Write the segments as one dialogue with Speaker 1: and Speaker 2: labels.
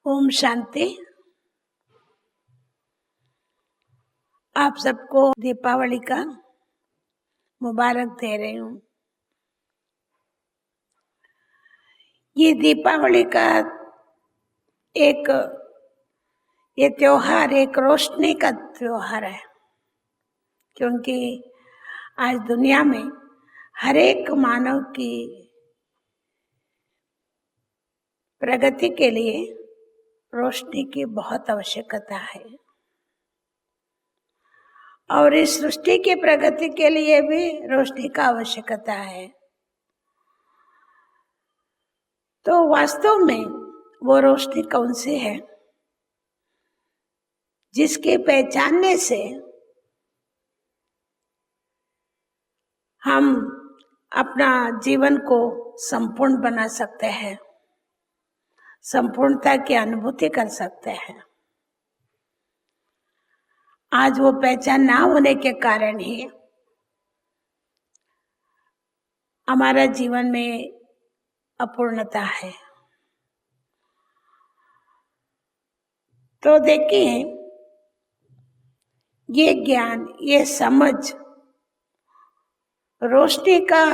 Speaker 1: ओम शांति। आप सबको दीपावली का मुबारक दे रही हूँ। ये दीपावली का ये त्योहार एक रोशनी का त्योहार है, क्योंकि आज दुनिया में हर एक मानव की प्रगति के लिए रोशनी की बहुत आवश्यकता है, और इस सृष्टि की प्रगति के लिए भी रोशनी का आवश्यकता है। तो वास्तव में वो रोशनी कौन सी है जिसके पहचानने से हम अपना जीवन को संपूर्ण बना सकते हैं, संपूर्णता की अनुभूति कर सकते हैं। आज वो पहचान ना होने के कारण ही हमारा जीवन में अपूर्णता है। तो देखिए, ये ज्ञान, ये समझ, रोशनी का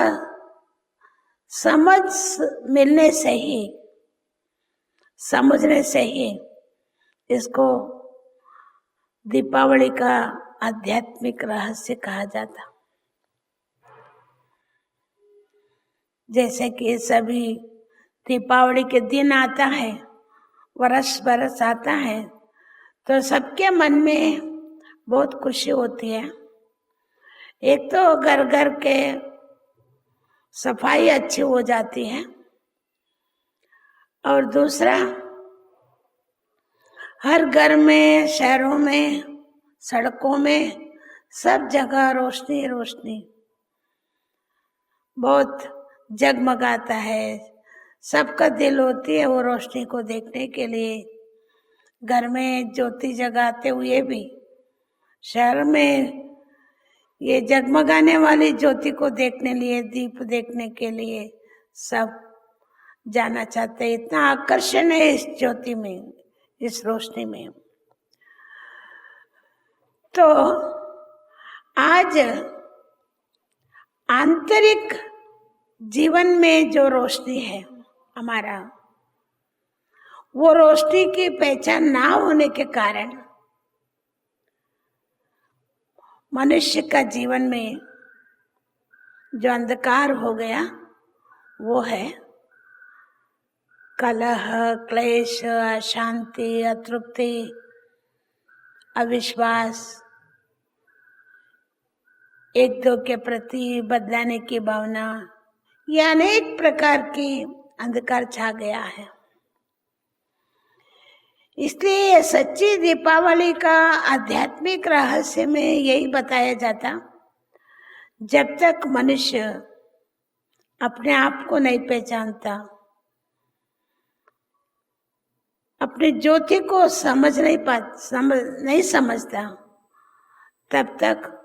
Speaker 1: समझ मिलने से ही, समझने से ही इसको दीपावली का आध्यात्मिक रहस्य कहा जाता। जैसे कि सभी दीपावली के दिन आता है, बरस आता है, तो सबके मन में बहुत खुशी होती है। एक तो घर घर के सफाई अच्छी हो जाती है, और दूसरा हर घर में, शहरों में, सड़कों में सब जगह रोशनी रोशनी बहुत जगमगाता है। सबका दिल होती है वो रोशनी को देखने के लिए। घर में ज्योति जगाते हुए भी शहर में ये जगमगाने वाली ज्योति को देखने लिए, दीप देखने के लिए सब जाना चाहते हैं। इतना आकर्षण है इस ज्योति में, इस रोशनी में। तो आज आंतरिक जीवन में जो रोशनी है हमारा, वो रोशनी की पहचान ना होने के कारण मनुष्य का जीवन में जो अंधकार हो गया वो है कलह, क्लेश, अशांति, अतृप्ति, अविश्वास, एक दो के प्रति बदलाने की भावना, ये अनेक प्रकार की अंधकार छा गया है। इसलिए सच्ची दीपावली का आध्यात्मिक रहस्य में यही बताया जाता, जब तक मनुष्य अपने आप को नहीं पहचानता, अपनी ज्योति को नहीं समझता, तब तक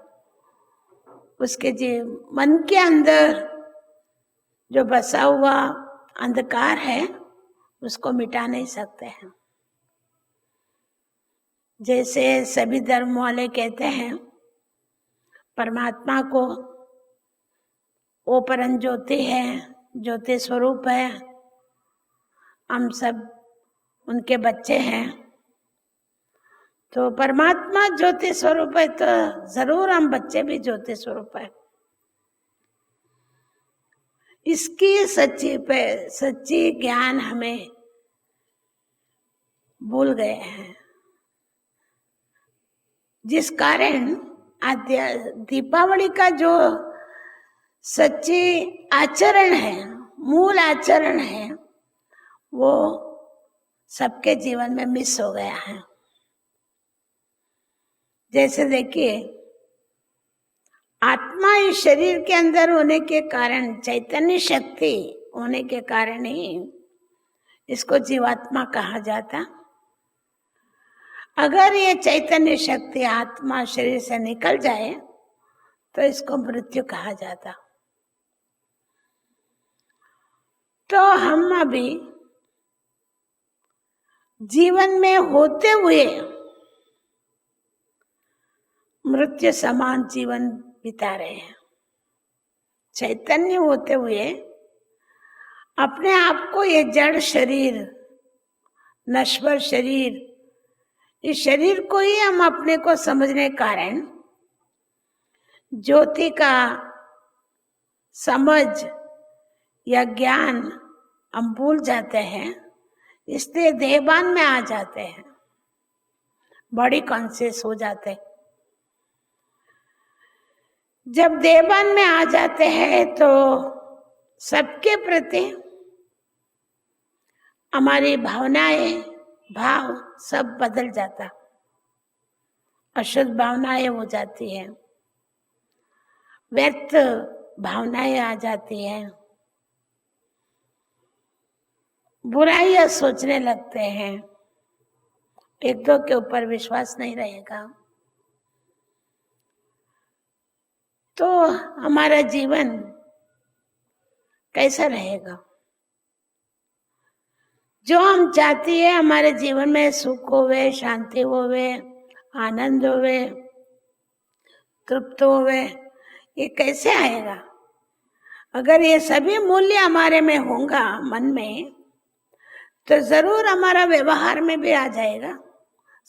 Speaker 1: उसके मन के अंदर जो बसा हुआ अंधकार है उसको मिटा नहीं सकते हैं। जैसे सभी धर्म वाले कहते हैं परमात्मा को वो परम ज्योति है, ज्योति स्वरूप है, हम सब उनके बच्चे हैं। तो परमात्मा ज्योति स्वरूप है तो जरूर हम बच्चे भी ज्योति स्वरूप है। इसकी सच्ची ज्ञान हमें भूल गए हैं, जिस कारण दीपावली का जो सच्ची आचरण है, मूल आचरण है, वो सबके जीवन में मिस हो गया है। जैसे देखिए, आत्मा इस शरीर के अंदर होने के कारण, चैतन्य शक्ति होने के कारण ही इसको जीवात्मा कहा जाता। अगर ये चैतन्य शक्ति आत्मा शरीर से निकल जाए तो इसको मृत्यु कहा जाता। तो हम अभी जीवन में होते हुए मृत्यु समान जीवन बिता रहे हैं। चैतन्य होते हुए अपने आप को ये जड़ शरीर, नश्वर शरीर, इस शरीर को ही हम अपने को समझने के कारण ज्योति का समझ या ज्ञान हम भूल जाते हैं, इसलिए देहभान में आ जाते हैं, बॉडी कॉन्शियस हो जाते हैं। जब देहभान में आ जाते हैं तो सबके प्रति हमारी भावनाएं, भाव सब बदल जाता, अशुद्ध भावनाएं हो जाती हैं, व्यर्थ भावनाएं आ जाती हैं, बुराइयां सोचने लगते हैं, एक दो के ऊपर विश्वास नहीं रहेगा, तो हमारा जीवन कैसा रहेगा? जो हम चाहते हैं हमारे जीवन में सुख होवे, शांति होवे, आनंद होवे, तृप्त होवे, ये कैसे आएगा? अगर ये सभी मूल्य हमारे में होगा मन में, तो जरूर हमारा व्यवहार में भी आ जाएगा,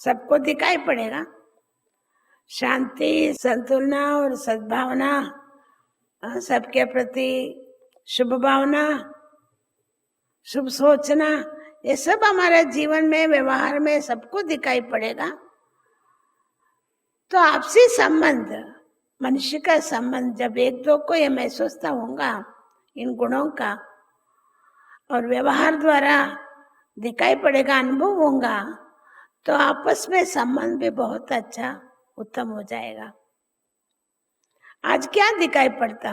Speaker 1: सबको दिखाई पड़ेगा। शांति, संतुलन और सद्भावना, सबके प्रति शुभ भावना, शुभ सोचना, ये सब हमारे जीवन में, व्यवहार में सबको दिखाई पड़ेगा। तो आपसी संबंध, मनुष्य का संबंध जब एक दो को ये महसूस होगा इन गुणों का, और व्यवहार द्वारा दिखाई पड़ेगा, अनुभव होगा, तो आपस में संबंध भी बहुत अच्छा उत्तम हो जाएगा। आज क्या दिखाई पड़ता?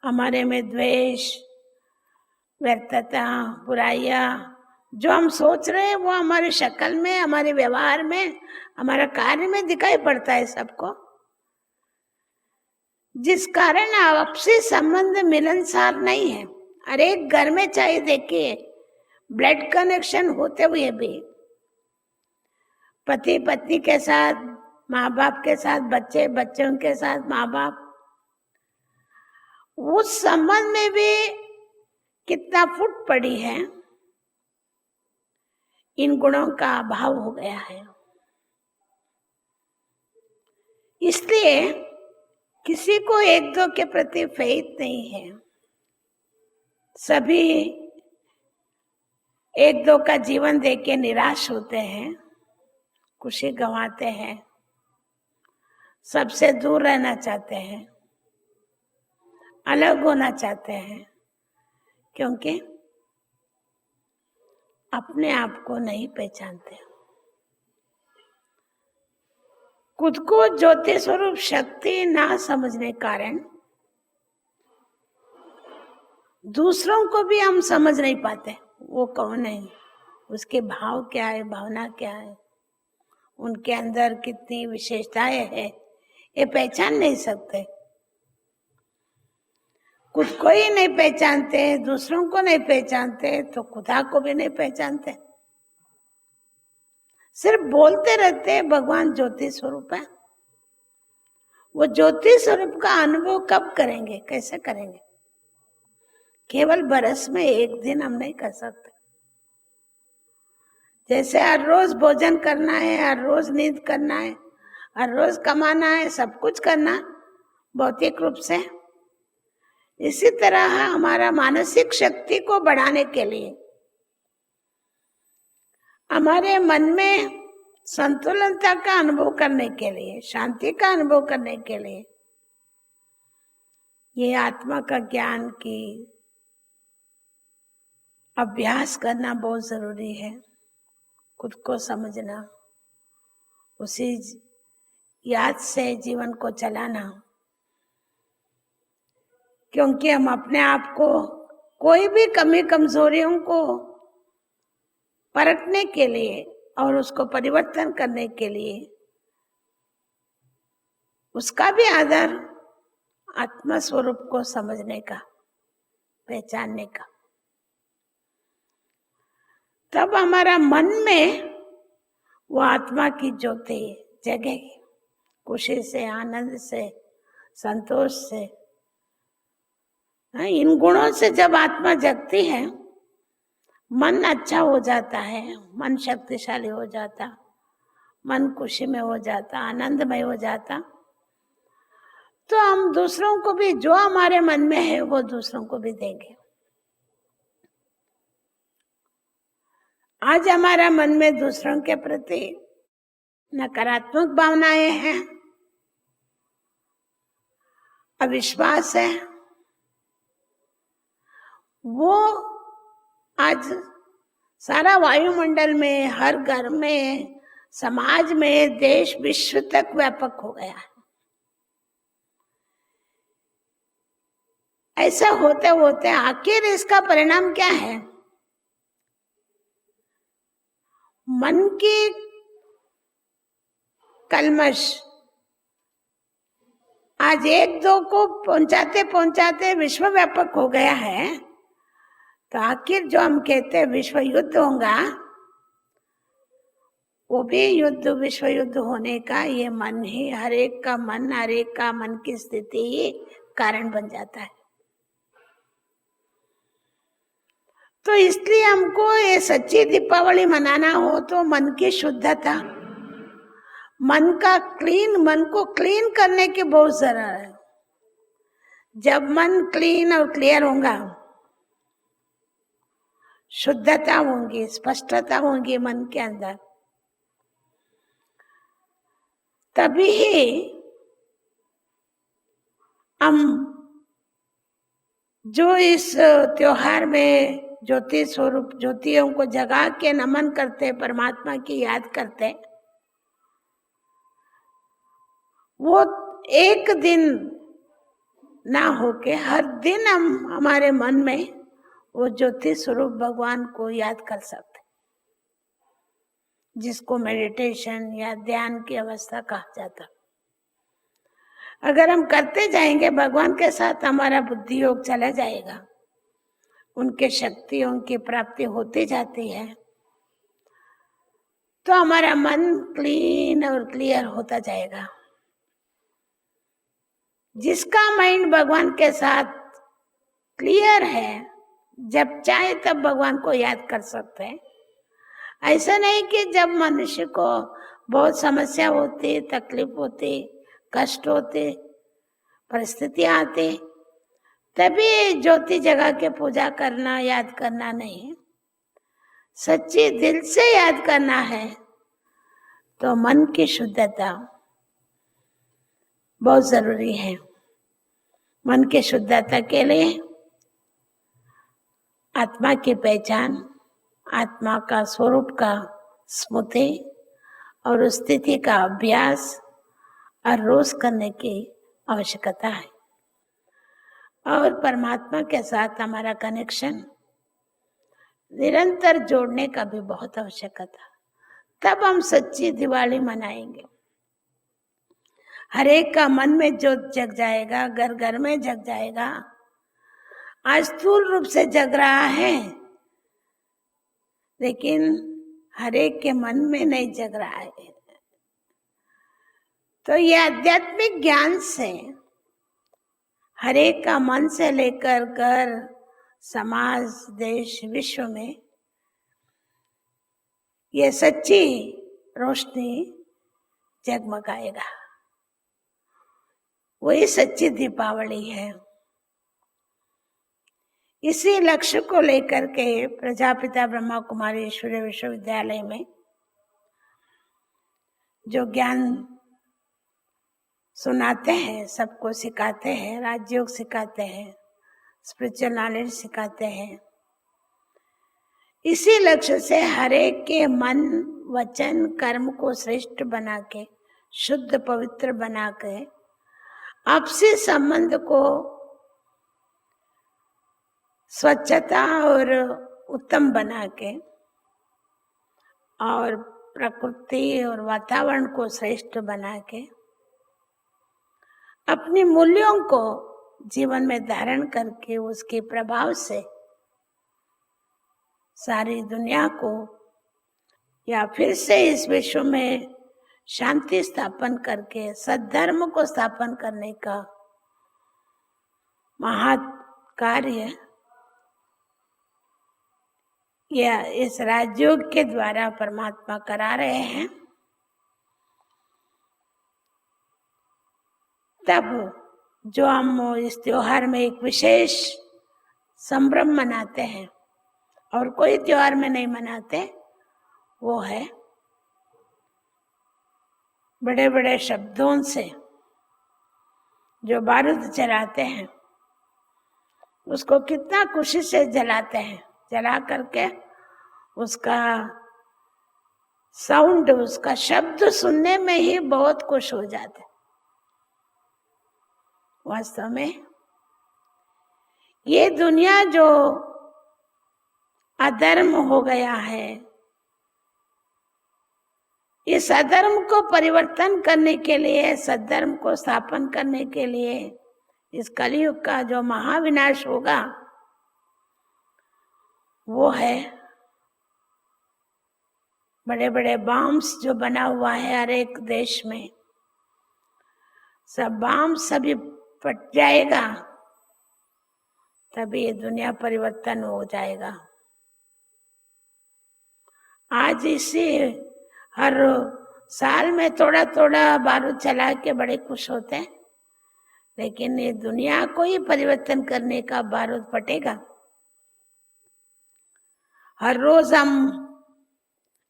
Speaker 1: हमारे में द्वेष, व्यर्थता, बुराइयां, जो हम सोच रहे हैं वो हमारे शक्ल में, हमारे व्यवहार में, हमारे कार्य में दिखाई पड़ता है सबको, जिस कारण आपसी संबंध मिलनसार नहीं है। अरे एक घर में चाहे देखिए, ब्लड कनेक्शन होते हुए भी पति पत्नी के साथ, माँ बाप के साथ, बच्चे बच्चों के साथ माँ बाप, उस संबंध में भी कितना फूट पड़ी है, इन गुणों का अभाव हो गया है। इसलिए किसी को एक दो के प्रति फेथ नहीं है, सभी एक दो का जीवन देख के निराश होते हैं, खुशी गंवाते हैं, सबसे दूर रहना चाहते हैं, अलग होना चाहते हैं, क्योंकि अपने आप को नहीं पहचानते। खुद को ज्योति स्वरूप शक्ति ना समझने कारण दूसरों को भी हम समझ नहीं पाते, वो कौन है, उसके भाव क्या है, भावना क्या है, उनके अंदर कितनी विशेषताएं है, ये पहचान नहीं सकते। खुद को ही नहीं पहचानते, दूसरों को नहीं पहचानते, तो खुदा को भी नहीं पहचानते। सिर्फ बोलते रहते हैं भगवान ज्योति स्वरूप है। वो ज्योति स्वरूप का अनुभव कब करेंगे, कैसे करेंगे? केवल बरस में एक दिन हम नहीं कर सकते। जैसे हर रोज भोजन करना है, हर रोज नींद करना है, हर रोज कमाना है, सब कुछ करना भौतिक रूप से, इसी तरह हमारा मानसिक शक्ति को बढ़ाने के लिए, हमारे मन में संतुलनता का अनुभव करने के लिए, शांति का अनुभव करने के लिए, ये आत्मा का ज्ञान की अभ्यास करना बहुत जरूरी है। खुद को समझना, उसी याद से जीवन को चलाना, क्योंकि हम अपने आप को, कोई भी कमी कमजोरियों को परखने के लिए और उसको परिवर्तन करने के लिए, उसका भी आधार आत्मा स्वरूप को समझने का, पहचानने का। तब हमारा मन में वो आत्मा की ज्योति जगेगी, खुशी से, आनंद से, संतोष से। इन गुणों से जब आत्मा जगती है, मन अच्छा हो जाता है, मन शक्तिशाली हो जाता, मन खुशी में हो जाता, आनंदमय हो जाता, तो हम दूसरों को भी जो हमारे मन में है वो दूसरों को भी देंगे। आज हमारा मन में दूसरों के प्रति नकारात्मक भावनाएं हैं, अविश्वास है, वो आज सारा वायुमंडल में, हर घर में, समाज में, देश विश्व तक व्यापक हो गया है। ऐसा होते होते आखिर इसका परिणाम क्या है? मन की कलमश आज एक दो को पहुंचाते पहुंचाते विश्व व्यापक हो गया है। तो आखिर जो हम कहते हैं विश्व युद्ध होगा, वो भी युद्ध, विश्व युद्ध होने का ये मन ही, हर एक का मन की स्थिति ही कारण बन जाता है। तो इसलिए हमको ये सच्ची दीपावली मनाना हो तो मन की शुद्धता, मन को क्लीन करने की बहुत जरूरत है। जब मन क्लीन और क्लियर होगा, शुद्धता होगी, स्पष्टता होगी मन के अंदर, तभी हम जो इस त्योहार में ज्योति स्वरूप ज्योतियों को जगा के नमन करते, परमात्मा की याद करते, वो एक दिन ना होके हर दिन हम हमारे मन में वो ज्योति स्वरूप भगवान को याद कर सकते, जिसको मेडिटेशन या ध्यान की अवस्था कहा जाता। अगर हम करते जाएंगे, भगवान के साथ हमारा बुद्धि योग चला जाएगा, उनके शक्तियों की प्राप्ति होती जाती है, तो हमारा मन क्लीन और क्लियर होता जाएगा। जिसका माइंड भगवान के साथ क्लियर है, जब चाहे तब भगवान को याद कर सकते हैं। ऐसा नहीं कि जब मनुष्य को बहुत समस्या होती, तकलीफ होती, कष्ट होते, परिस्थितियां आती, तभी ज्योति जगा के पूजा करना, याद करना नहीं, सच्ची दिल से याद करना है। तो मन की शुद्धता बहुत जरूरी है। मन की शुद्धता के लिए आत्मा की पहचान, आत्मा का स्वरूप का स्मृति और उस स्थिति का अभ्यास हर रोज करने की आवश्यकता है। और परमात्मा के साथ हमारा कनेक्शन निरंतर जोड़ने का भी बहुत आवश्यकता। तब हम सच्ची दिवाली मनाएंगे। हर एक का मन में ज्योत जग जाएगा, घर घर में जग जाएगा। आज स्थूल रूप से जग रहा है, लेकिन हर एक के मन में नहीं जग रहा है। तो ये आध्यात्मिक ज्ञान से हर एक का मन से लेकर घर, समाज, देश, विश्व में ये सच्ची रोशनी जगमगाएगा। वही सच्ची दीपावली है। इसी लक्ष्य को लेकर के प्रजापिता ब्रह्मा कुमारी ईश्वरीय विश्वविद्यालय में जो ज्ञान सुनाते हैं, सबको सिखाते हैं, राजयोग सिखाते हैं, स्पिरिचुअल नॉलेज सिखाते हैं। इसी लक्ष्य से हर एक के मन, वचन, कर्म को श्रेष्ठ बना के, शुद्ध पवित्र बना के, आपसी संबंध को स्वच्छता और उत्तम बना के, और प्रकृति और वातावरण को श्रेष्ठ बना के, अपने मूल्यों को जीवन में धारण करके उसके प्रभाव से सारी दुनिया को या फिर से इस विश्व में शांति स्थापन करके सद्धर्म को स्थापन करने का महान कार्य या इस राजयोग के द्वारा परमात्मा करा रहे हैं। तब जो हम इस त्योहार में एक विशेष संभ्रम मनाते हैं और कोई त्योहार में नहीं मनाते, वो है बड़े बड़े शब्दों से जो बारूद जलाते हैं, उसको कितना खुशी से जलाते हैं, जला करके उसका साउंड, उसका शब्द सुनने में ही बहुत खुश हो जाते। वास्तव में ये दुनिया जो अधर्म हो गया है, इस अधर्म को परिवर्तन करने के लिए, सद्धर्म को स्थापन करने के लिए इस कलयुग का जो महाविनाश होगा वो है बड़े बड़े बॉम्ब्स जो बना हुआ है हर एक देश में, सब बॉम्ब सभी फट जाएगा, तभी ये दुनिया परिवर्तन हो जाएगा। आज इसी हर साल में थोड़ा थोड़ा बारूद चला के बड़े खुश होते हैं, लेकिन ये दुनिया को ही परिवर्तन करने का बारूद फटेगा। हर रोज हम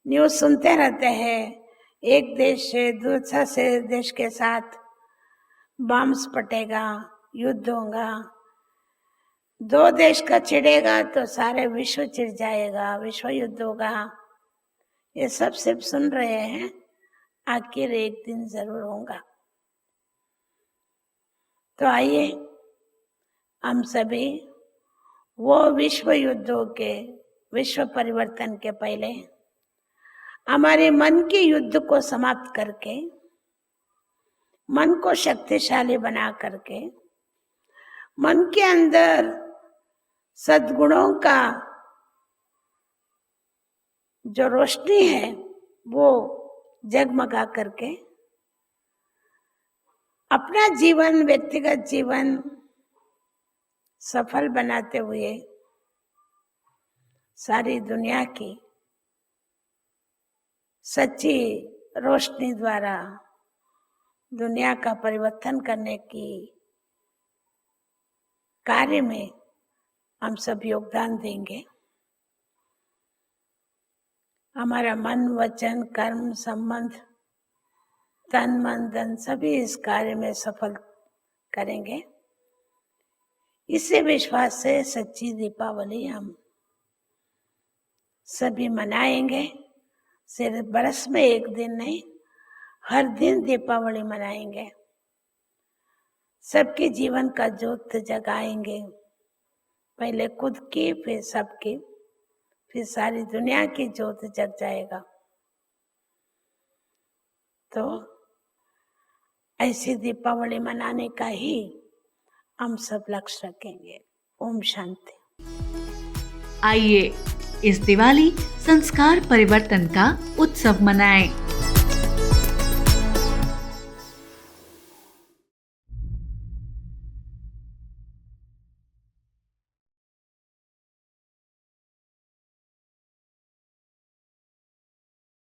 Speaker 1: न्यूज सुनते रहते हैं, एक देश से दूसरा से देश के साथ बम्स फटेगा, युद्ध होगा, दो देश का छिड़ेगा तो सारे विश्व छिड़ जाएगा, विश्व युद्ध होगा। ये सब सिर्फ सुन रहे हैं, आखिर एक दिन जरूर होगा। तो आइए हम सभी वो विश्व युद्धों के, विश्व परिवर्तन के पहले हमारे मन के युद्ध को समाप्त करके, मन को शक्तिशाली बना करके, मन के अंदर सद्गुणों का जो रोशनी है वो जगमगा करके अपना जीवन, व्यक्तिगत जीवन सफल बनाते हुए सारी दुनिया की सच्ची रोशनी द्वारा दुनिया का परिवर्तन करने की कार्य में हम सब योगदान देंगे। हमारा मन, वचन, कर्म, संबंध, तन, मन, धन सभी इस कार्य में सफल करेंगे। इसी विश्वास से सच्ची दीपावली हम सभी मनाएंगे। सिर्फ बरस में एक दिन नहीं, हर दिन दीपावली मनाएंगे। सबके जीवन का ज्योत जगाएंगे, पहले खुद की, फिर सबकी, फिर सारी दुनिया की ज्योत जग जाएगा। तो ऐसी दीपावली मनाने का ही हम सब लक्ष्य रखेंगे। ओम शांति।
Speaker 2: आइए इस दिवाली संस्कार परिवर्तन का उत्सव मनाएं।